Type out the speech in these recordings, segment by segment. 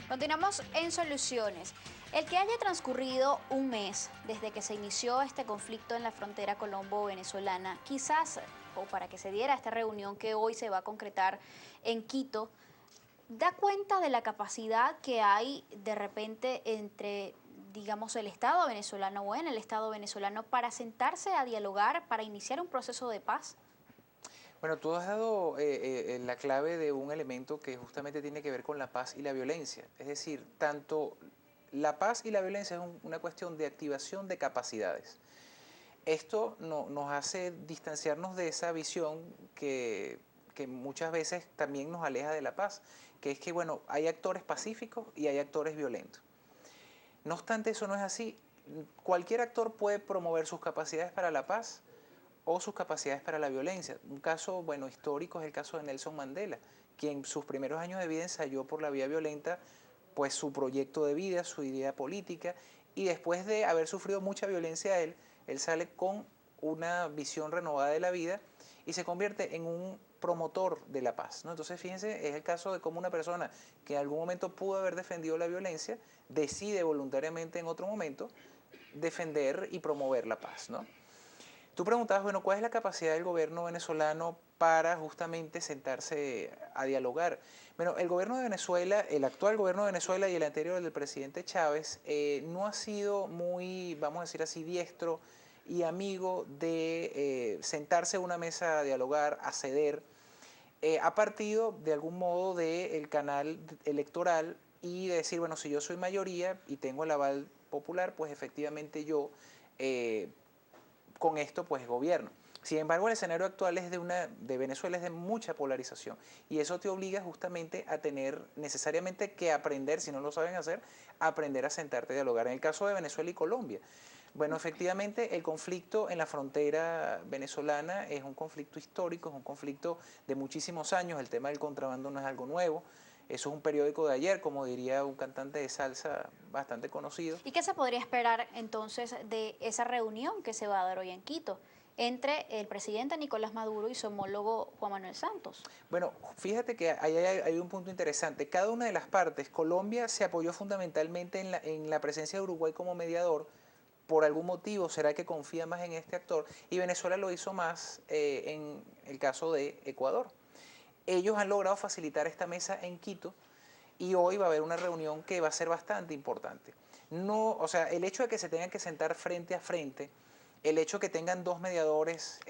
Continuamos en Soluciones. El que haya transcurrido un mes desde que se inició este conflicto en la frontera colombo-venezolana, quizás, o para que se diera esta reunión que hoy se va a concretar en Quito, da cuenta de la capacidad que hay de repente entre, digamos, el Estado venezolano o en el Estado venezolano para sentarse a dialogar, para iniciar un proceso de paz. Bueno, tú has dado la clave de un elemento que justamente tiene que ver con la paz y la violencia. Es decir, tanto la paz y la violencia es una cuestión de activación de capacidades. Esto nos hace distanciarnos de esa visión que muchas veces también nos aleja de la paz, que es que, bueno, hay actores pacíficos y hay actores violentos. No obstante, eso no es así. Cualquier actor puede promover sus capacidades para la paz o sus capacidades para la violencia. Un caso, bueno, histórico es el caso de Nelson Mandela, quien sus primeros años de vida ensayó por la vía violenta pues su proyecto de vida, su idea política, y después de haber sufrido mucha violencia él sale con una visión renovada de la vida y se convierte en un promotor de la paz, ¿no? Entonces, fíjense, es el caso de cómo una persona que en algún momento pudo haber defendido la violencia, decide voluntariamente en otro momento defender y promover la paz, ¿no? Tú preguntabas, bueno, ¿cuál es la capacidad del gobierno venezolano para justamente sentarse a dialogar? Bueno, el gobierno de Venezuela, el actual gobierno de Venezuela y el anterior, el del presidente Chávez, no ha sido muy, vamos a decir así, diestro y amigo de sentarse a una mesa a dialogar, a ceder. Ha partido de algún modo del canal electoral y de decir, bueno, si yo soy mayoría y tengo el aval popular, pues efectivamente yo con esto pues gobierno. Sin embargo, el escenario actual es de Venezuela es de mucha polarización y eso te obliga justamente a tener necesariamente que aprender, si no lo saben hacer, aprender a sentarte a dialogar. En el caso de Venezuela y Colombia, bueno, efectivamente el conflicto en la frontera venezolana es un conflicto histórico, es un conflicto de muchísimos años, el tema del contrabando no es algo nuevo, eso es un periódico de ayer, como diría un cantante de salsa bastante conocido. ¿Y qué se podría esperar entonces de esa reunión que se va a dar hoy en Quito entre el presidente Nicolás Maduro y su homólogo Juan Manuel Santos? Bueno, fíjate que hay un punto interesante. Cada una de las partes, Colombia se apoyó fundamentalmente en la presencia de Uruguay como mediador. Por algún motivo, será que confía más en este actor. Y Venezuela lo hizo más en el caso de Ecuador. Ellos han logrado facilitar esta mesa en Quito y hoy va a haber una reunión que va a ser bastante importante. No, o sea, el hecho de que se tengan que sentar frente a frente, el hecho de que tengan dos mediadores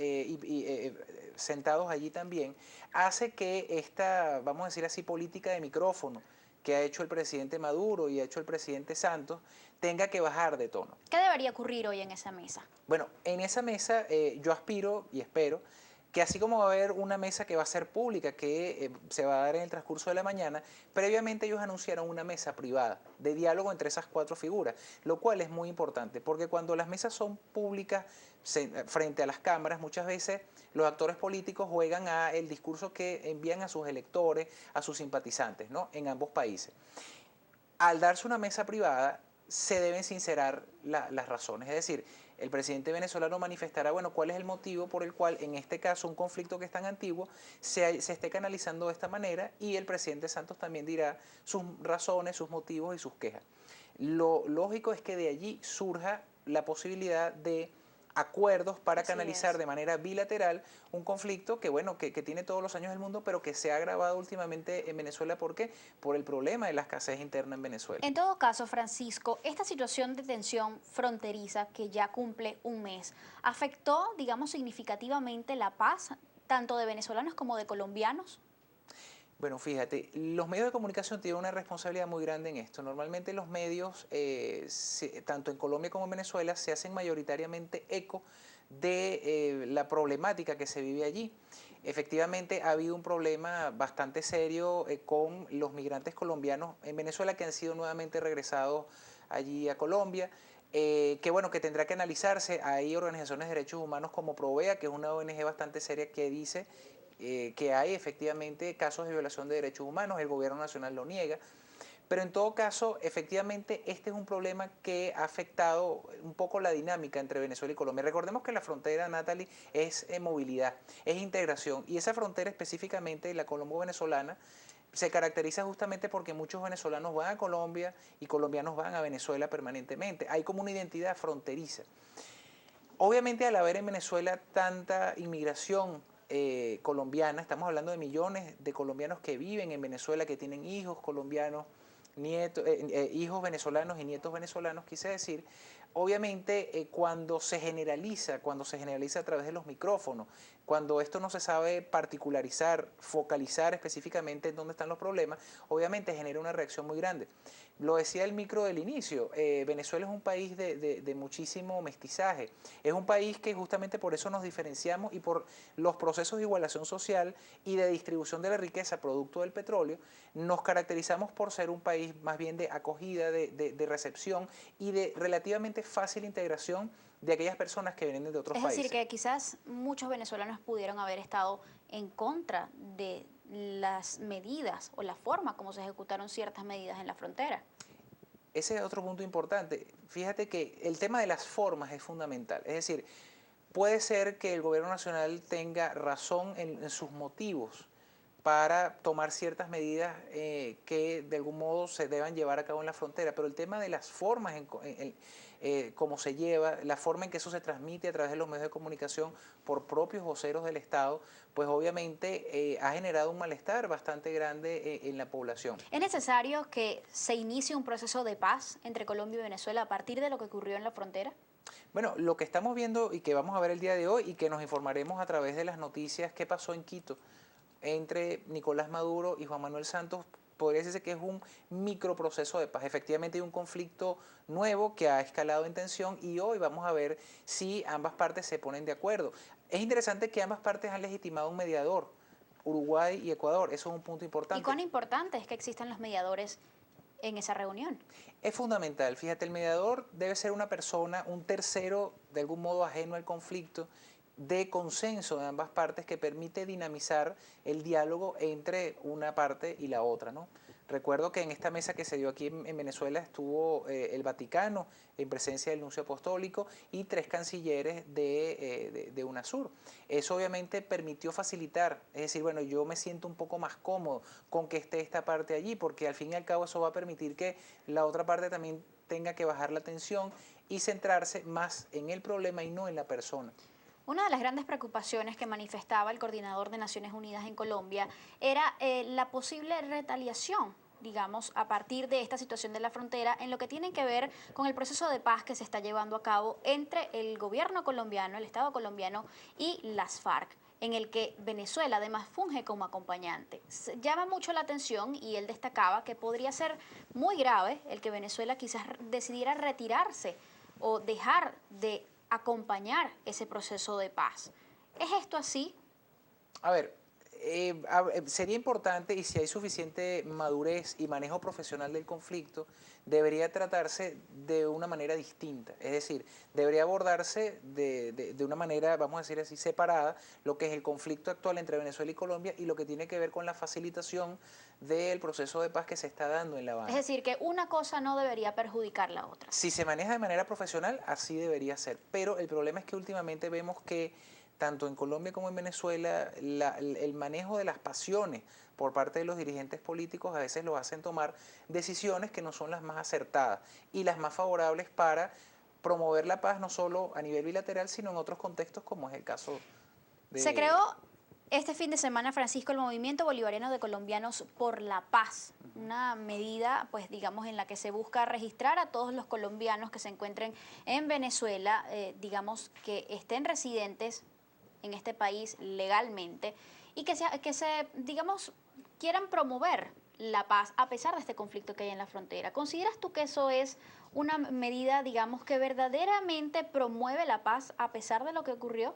sentados allí también, hace que esta, vamos a decir así, política de micrófono que ha hecho el presidente Maduro y ha hecho el presidente Santos, tenga que bajar de tono. ¿Qué debería ocurrir hoy en esa mesa? Bueno, en esa mesa yo aspiro y espero que así como va a haber una mesa que va a ser pública, que se va a dar en el transcurso de la mañana, previamente ellos anunciaron una mesa privada de diálogo entre esas cuatro figuras, lo cual es muy importante, porque cuando las mesas son públicas frente a las cámaras, muchas veces los actores políticos juegan a el discurso que envían a sus electores, a sus simpatizantes, ¿no? En ambos países. Al darse una mesa privada, se deben sincerar las razones. Es decir, el presidente venezolano manifestará, bueno, cuál es el motivo por el cual, en este caso, un conflicto que es tan antiguo, se esté canalizando de esta manera y el presidente Santos también dirá sus razones, sus motivos y sus quejas. Lo lógico es que de allí surja la posibilidad de acuerdos para Así canalizar es. de manera bilateral un conflicto que, bueno, que tiene todos los años del mundo, pero que se ha agravado últimamente en Venezuela. ¿Por qué? Por el problema de la escasez interna en Venezuela. En todo caso, Francisco, esta situación de tensión fronteriza que ya cumple un mes, ¿afectó, digamos, significativamente la paz tanto de venezolanos como de colombianos? Bueno, fíjate, los medios de comunicación tienen una responsabilidad muy grande en esto. Normalmente los medios, tanto en Colombia como en Venezuela, se hacen mayoritariamente eco de la problemática que se vive allí. Efectivamente, ha habido un problema bastante serio con los migrantes colombianos en Venezuela que han sido nuevamente regresados allí a Colombia. Que bueno, que tendrá que analizarse. Hay organizaciones de derechos humanos como Provea, que es una ONG bastante seria que dice que hay efectivamente casos de violación de derechos humanos, el gobierno nacional lo niega, Pero en todo caso, efectivamente, este es un problema que ha afectado un poco la dinámica entre Venezuela y Colombia. Recordemos que la frontera, Natalie, es movilidad, es integración, y esa frontera específicamente, la colombo-venezolana, se caracteriza justamente porque muchos venezolanos van a Colombia y colombianos van a Venezuela permanentemente. Hay como una identidad fronteriza. Obviamente, al haber en Venezuela tanta inmigración colombiana, estamos hablando de millones de colombianos que viven en Venezuela, que tienen hijos colombianos, hijos venezolanos y nietos venezolanos, quise decir, obviamente cuando se generaliza a través de los micrófonos, cuando esto no se sabe particularizar, focalizar específicamente en dónde están los problemas, obviamente genera una reacción muy grande. Lo decía el micro del inicio, Venezuela es un país de muchísimo mestizaje, es un país que justamente por eso nos diferenciamos y por los procesos de igualación social y de distribución de la riqueza producto del petróleo, nos caracterizamos por ser un país más bien de acogida, de recepción y de relativamente fácil integración de aquellas personas que vienen de otros países. Es decir, que quizás muchos venezolanos pudieron haber estado en contra de las medidas o la forma como se ejecutaron ciertas medidas en la frontera. Ese es otro punto importante. Fíjate que el tema de las formas es fundamental. Es decir, puede ser que el gobierno nacional tenga razón en sus motivos para tomar ciertas medidas que de algún modo se deban llevar a cabo en la frontera, pero el tema de las formas cómo se lleva, la forma en que eso se transmite a través de los medios de comunicación por propios voceros del Estado, pues obviamente ha generado un malestar bastante grande en la población. ¿Es necesario que se inicie un proceso de paz entre Colombia y Venezuela a partir de lo que ocurrió en la frontera? Bueno, lo que estamos viendo y que vamos a ver el día de hoy y que nos informaremos a través de las noticias qué pasó en Quito entre Nicolás Maduro y Juan Manuel Santos, podría decirse que es un microproceso de paz. Efectivamente hay un conflicto nuevo que ha escalado en tensión y hoy vamos a ver si ambas partes se ponen de acuerdo. Es interesante que ambas partes han legitimado un mediador, Uruguay y Ecuador, eso es un punto importante. ¿Y cuán importante es que existan los mediadores en esa reunión? Es fundamental, fíjate, el mediador debe ser una persona, un tercero de algún modo ajeno al conflicto, de consenso de ambas partes que permite dinamizar el diálogo entre una parte y la otra, ¿no? Recuerdo que en esta mesa que se dio aquí en Venezuela estuvo el Vaticano en presencia del nuncio apostólico y 3 cancilleres de UNASUR. Eso obviamente permitió facilitar, es decir, bueno, yo me siento un poco más cómodo con que esté esta parte allí, porque al fin y al cabo eso va a permitir que la otra parte también tenga que bajar la tensión y centrarse más en el problema y no en la persona. Una de las grandes preocupaciones que manifestaba el coordinador de Naciones Unidas en Colombia era la posible retaliación, digamos, a partir de esta situación de la frontera en lo que tiene que ver con el proceso de paz que se está llevando a cabo entre el gobierno colombiano, el Estado colombiano y las FARC, en el que Venezuela además funge como acompañante. Llama mucho la atención y él destacaba que podría ser muy grave el que Venezuela quizás decidiera retirarse o dejar de acompañar ese proceso de paz. ¿Es esto así? A ver, sería importante, y si hay suficiente madurez y manejo profesional del conflicto, debería tratarse de una manera distinta. Es decir, debería abordarse de una manera, vamos a decir así, separada, lo que es el conflicto actual entre Venezuela y Colombia y lo que tiene que ver con la facilitación del proceso de paz que se está dando en La Habana. Es decir, que una cosa no debería perjudicar la otra. Si se maneja de manera profesional, así debería ser. Pero el problema es que últimamente vemos que tanto en Colombia como en Venezuela, el manejo de las pasiones por parte de los dirigentes políticos a veces los hacen tomar decisiones que no son las más acertadas y las más favorables para promover la paz no solo a nivel bilateral, sino en otros contextos como es el caso de... Se creó este fin de semana, Francisco, el Movimiento Bolivariano de Colombianos por la Paz, una medida, pues digamos, en la que se busca registrar a todos los colombianos que se encuentren en Venezuela, digamos, que estén residentes en este país legalmente y que digamos, quieran promover la paz a pesar de este conflicto que hay en la frontera. ¿Consideras tú que eso es una medida, digamos, que verdaderamente promueve la paz a pesar de lo que ocurrió?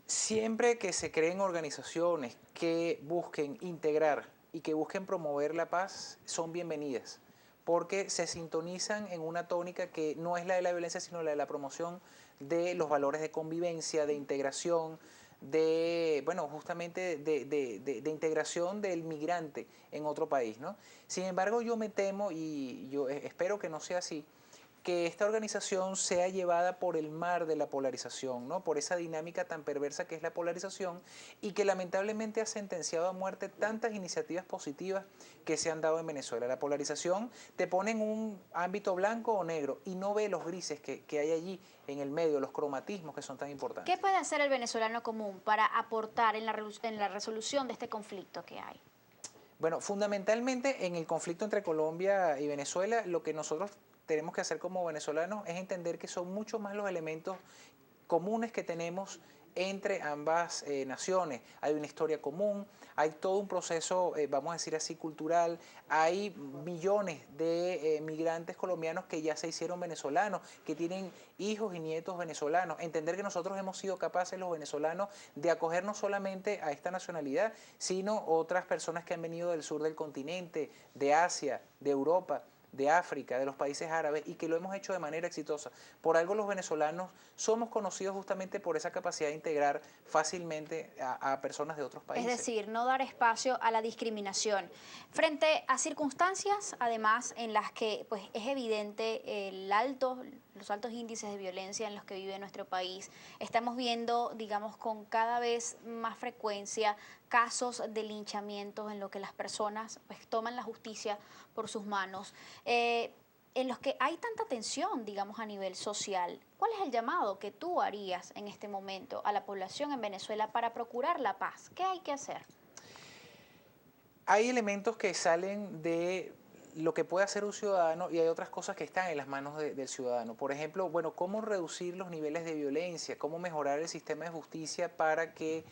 Siempre que se creen organizaciones que busquen integrar y que busquen promover la paz, son bienvenidas, porque se sintonizan en una tónica que no es la de la violencia, sino la de la promoción de los valores de convivencia, de integración, de, bueno, justamente de integración del migrante en otro país, ¿no? Sin embargo, yo me temo, y yo espero que no sea así, que esta organización sea llevada por el mar de la polarización, ¿no? Por esa dinámica tan perversa que es la polarización y que lamentablemente ha sentenciado a muerte tantas iniciativas positivas que se han dado en Venezuela. La polarización te pone en un ámbito blanco o negro y no ve los grises que hay allí en el medio, los cromatismos que son tan importantes. ¿Qué puede hacer el venezolano común para aportar en la resolución de este conflicto que hay? Bueno, fundamentalmente en el conflicto entre Colombia y Venezuela, lo que nosotros tenemos que hacer como venezolanos es entender que son muchos más los elementos comunes que tenemos entre ambas naciones. Hay una historia común, hay todo un proceso, vamos a decir así, cultural, hay millones de migrantes colombianos que ya se hicieron venezolanos, que tienen hijos y nietos venezolanos. Entender que nosotros hemos sido capaces los venezolanos de acoger no solamente a esta nacionalidad, sino otras personas que han venido del sur del continente, de Asia, de Europa, de África, de los países árabes, y que lo hemos hecho de manera exitosa. Por algo los venezolanos somos conocidos justamente por esa capacidad de integrar fácilmente a personas de otros países. Es decir, no dar espacio a la discriminación. Frente a circunstancias, además, en las que pues, es evidente los altos índices de violencia en los que vive nuestro país, estamos viendo, digamos, con cada vez más frecuencia casos de linchamientos en los que las personas pues, toman la justicia por sus manos. En los que hay tanta tensión, digamos, a nivel social, ¿cuál es el llamado que tú harías en este momento a la población en Venezuela para procurar la paz? ¿Qué hay que hacer? Hay elementos que salen de lo que puede hacer un ciudadano y hay otras cosas que están en las manos del ciudadano. Por ejemplo, bueno, cómo reducir los niveles de violencia, cómo mejorar el sistema de justicia para que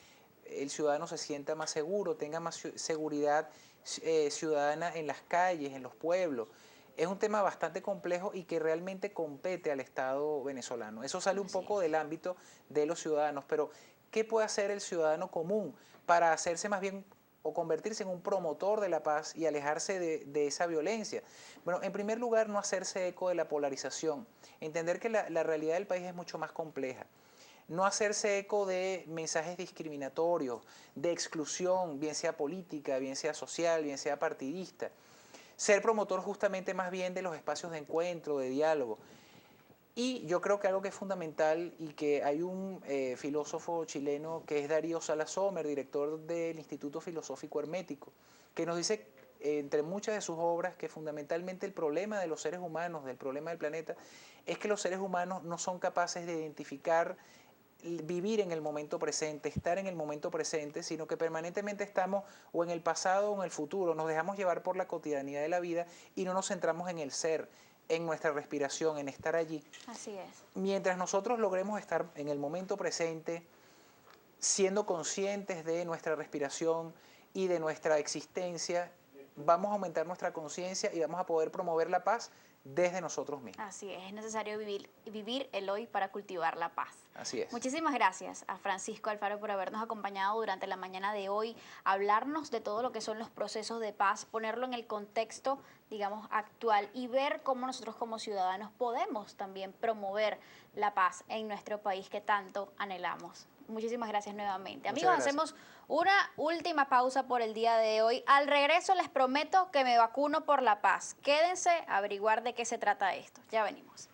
el ciudadano se sienta más seguro, tenga más seguridad ciudadana en las calles, en los pueblos. Es un tema bastante complejo y que realmente compete al Estado venezolano. Eso sale un poco del ámbito de los ciudadanos, pero ¿qué puede hacer el ciudadano común para hacerse más bien o convertirse en un promotor de la paz y alejarse de esa violencia? Bueno, en primer lugar, no hacerse eco de la polarización, entender que la realidad del país es mucho más compleja. No hacerse eco de mensajes discriminatorios, de exclusión, bien sea política, bien sea social, bien sea partidista. Ser promotor justamente más bien de los espacios de encuentro, de diálogo. Y yo creo que algo que es fundamental y que hay un filósofo chileno que es Darío Salas Sommer, director del Instituto Filosófico Hermético, que nos dice, entre muchas de sus obras, que fundamentalmente el problema de los seres humanos, del problema del planeta, es que los seres humanos no son capaces de identificar, vivir en el momento presente, estar en el momento presente, sino que permanentemente estamos o en el pasado o en el futuro, nos dejamos llevar por la cotidianidad de la vida y no nos centramos en el ser, en nuestra respiración, en estar allí. Así es. Mientras nosotros logremos estar en el momento presente, siendo conscientes de nuestra respiración y de nuestra existencia, vamos a aumentar nuestra conciencia y vamos a poder promover la paz desde nosotros mismos. Así es necesario vivir el hoy para cultivar la paz. Así es. Muchísimas gracias a Francisco Alfaro por habernos acompañado durante la mañana de hoy, hablarnos de todo lo que son los procesos de paz, ponerlo en el contexto, digamos, actual y ver cómo nosotros como ciudadanos podemos también promover la paz en nuestro país que tanto anhelamos. Muchísimas gracias nuevamente. Amigos, hacemos una última pausa por el día de hoy. Al regreso les prometo que me vacuno por la paz. Quédense a averiguar de qué se trata esto. Ya venimos.